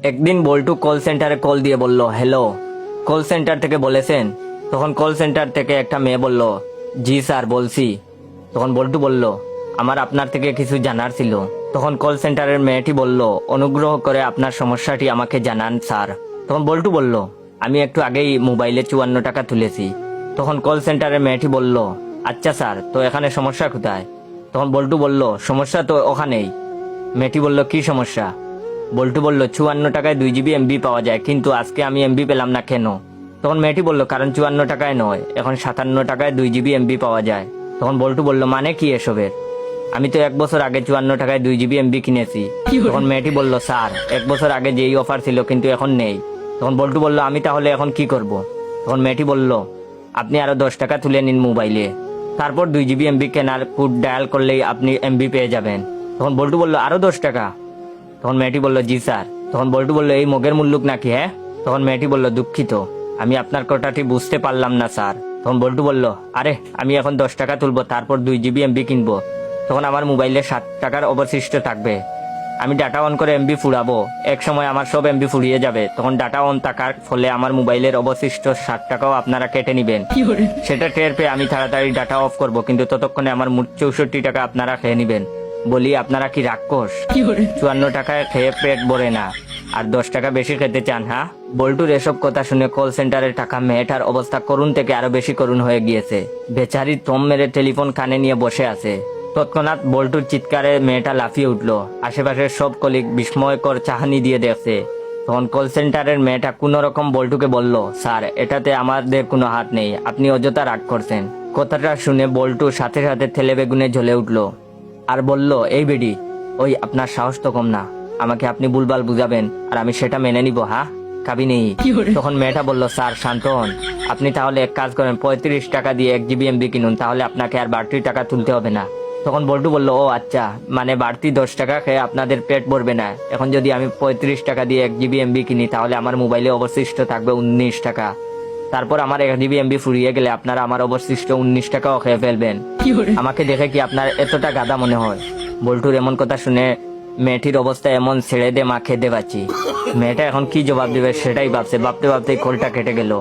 একদিন বল্টু কল সেন্টারে কল দিয়ে বলল, হ্যালো, কল সেন্টার থেকে বলেছেন? তখন কল সেন্টার থেকে একটা মেয়ে বলল, জি স্যার বলছি। তখন বল্টু বলল, আমার আপনার থেকে কিছু জানার ছিল। তখন কল সেন্টারের মেয়েটি বলল, অনুগ্রহ করে আপনার সমস্যাটি আমাকে জানান স্যার। তখন বল্টু বলল, আমি একটু আগেই মোবাইলে 54 টাকা তুলেছি। তখন কল সেন্টারের মেয়েটি বলল, আচ্ছা স্যার, তো এখানে সমস্যা কোথায়? তখন বল্টু বলল, সমস্যা তো ওখানেই। মেয়েটি বলল, কি সমস্যা? বল্টু বলল, 54 টাকায় 2 GB MB পাওয়া যায়, কিন্তু আজকে আমি MB পেলাম না কেন? তখন মেয়েটি বলল, কারণ 54 টাকায় নয়, এখন 57 টাকায় 2 GB MB পাওয়া যায়। তখন বল্টু বলল, মানে কি এসবের? আমি তো 1 বছর আগে 54 টাকায় 2 GB MB কিনেছি। তখন মেয়েটি বলল, স্যার 1 বছর আগে যেই অফার ছিল কিন্তু এখন নেই। তখন বল্টু বলল, আমি তাহলে এখন কি করব? তখন মেয়েটি বলল, আপনি আরো 10 টাকা তুলে নিন মোবাইলে, তারপর 2 GB MB কেনার কোড ডায়াল করলেই আপনি MB পেয়ে যাবেন। তখন বল্টু বলল, আরো 10 টাকা? তখন মেয়েটি বলল, জি স্যার। তখন বল্টু বলল, এই মগের মুল্লুক নাকি? হ্যাঁ। তখন মেয়েটি বলল, দুঃখিত, আমি আপনার কথাটি বুঝতে পারলাম না স্যার। তখন বল্টু বলল, আরে আমি এখন 10 টাকা তুলবো, তারপর 2 GB MB কিনবো, তখন আমার মোবাইলে 7 টাকার অবশিষ্ট থাকবে। আমি ডাটা অন করে MB ফুরাবো, এক সময় আমার সব MB ফুরিয়ে যাবে, তখন ডাটা অন থাকার ফলে আমার মোবাইলের অবশিষ্ট 60 টাকাও আপনারা কেটে নিবেন। সেটা টের পেয়ে আমি তাড়াতাড়ি ডাটা অফ করব, কিন্তু ততক্ষণে আমার মোট 64 টাকা আপনারা খেয়ে নিবেন। বলি, আপনারা কি রাক্ষস? 54 টাকায় খেয়ে পেট ভরে না, আর 10 টাকা বেশি খেতে চান? হ্যাঁ। বল্টুর এসব কথা শুনে কল সেন্টারের টাকা মেয়েটার অবস্থা করুণ থেকে আরো বেশি করুণ হয়ে গিয়েছে। বেচারি থম মেরে টেলিফোন কানে নিয়ে বসে আছে। তৎক্ষণাৎ বল্টুর চিৎকারে মেয়েটা লাফিয়ে উঠলো। আশেপাশের সব কলিগ বিস্ময়কর চাহনি দিয়ে দেখছে। তখন কল সেন্টারের মেয়েটা কোনো রকম বল্টুকে বলল, স্যার এটাতে আমাদের কোনো হাত নেই, আপনি অযথা রাগ করছেন। কথাটা শুনে বল্টু সাথে সাথে তেলে বেগুনে জ্বলে উঠলো আর বলল, এই বেডি, ওই আপনার সাহস তো কম না, আমাকে আপনি ভুলভাল বুঝাবেন আর আমি সেটা মেনে নিব? হ্যাঁ, কাবি নেই। তখন মেয়েটা বলল, স্যার শান্ত হন, আপনি তাহলে এক কাজ করেন, 35 টাকা দিয়ে 1 GB MB কিনুন, তাহলে আপনাকে আর বাড়তি টাকা তুলতে হবে না। তখন বল্টু বলল, ও আচ্ছা, মানে বাড়তি 10 টাকা খেয়ে আপনাদের পেট ভরবে না। এখন যদি আমি 35 টাকা দিয়ে 1 GB MB কিনি, তাহলে আমার মোবাইলে অবশিষ্ট থাকবে 19 টাকা। তারপর আমার 1 GB MB ফুরিয়ে গেলে আপনারা আমার অবশিষ্ট 19 টাকাও খেয়ে ফেলবেন। আমাকে দেখে কি আপনার এতটা গাদা মনে হয়? বল্টুর এমন কথা শুনে মেয়েটির অবস্থা এমন, ছেড়ে দে মা, খেতে পাচ্ছি। মেয়েটা এখন কি জবাব দেবে সেটাই ভাবছে, ভাবতে ভাবতেই কলটা কেটে গেল।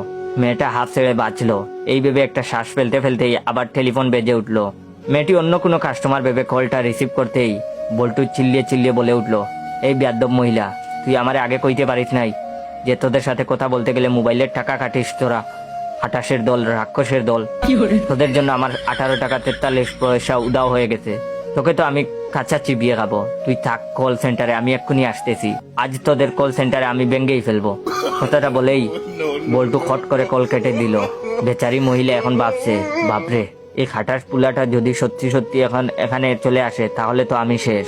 মেয়েটা হাফ ছেড়ে বাঁচলো, এই ভেবে একটা শ্বাস ফেলতে ফেলতেই আবার টেলিফোন বেজে উঠলো। মেয়েটি অন্য কোনো কাস্টমার ভেবে কলটা রিসিভ করতেই বল্টু চিল্লিয়ে চিল্লিয়ে বলে উঠলো, এই বেয়াদব মহিলা, তুই আমারে আগে কইতে পারিস নাই যে তোদের সাথে কথা বলতে গেলে মোবাইলের টাকা কাটিস তোরা? হাটাসের দল, রাক্ষসের দল, তোদের জন্য আমার 18 টাকা 43 পয়সা উদাও হয়ে গেছে। তোকে তো আমি কাঁচা চিবিয়ে খাবো। তুই থাক কল সেন্টারে, আমি এক্ষুনি আসতেছি। আজ তোদের কল সেন্টারে আমি ভেঙ্গেই ফেলবো। কথাটা বলেই বল্টু খট করে কল কেটে দিল। বেচারি মহিলা এখন ভাবছে, বাপরে, এই খাটাস পুলাটা যদি সত্যি সত্যি এখন এখানে চলে আসে, তাহলে তো আমি শেষ।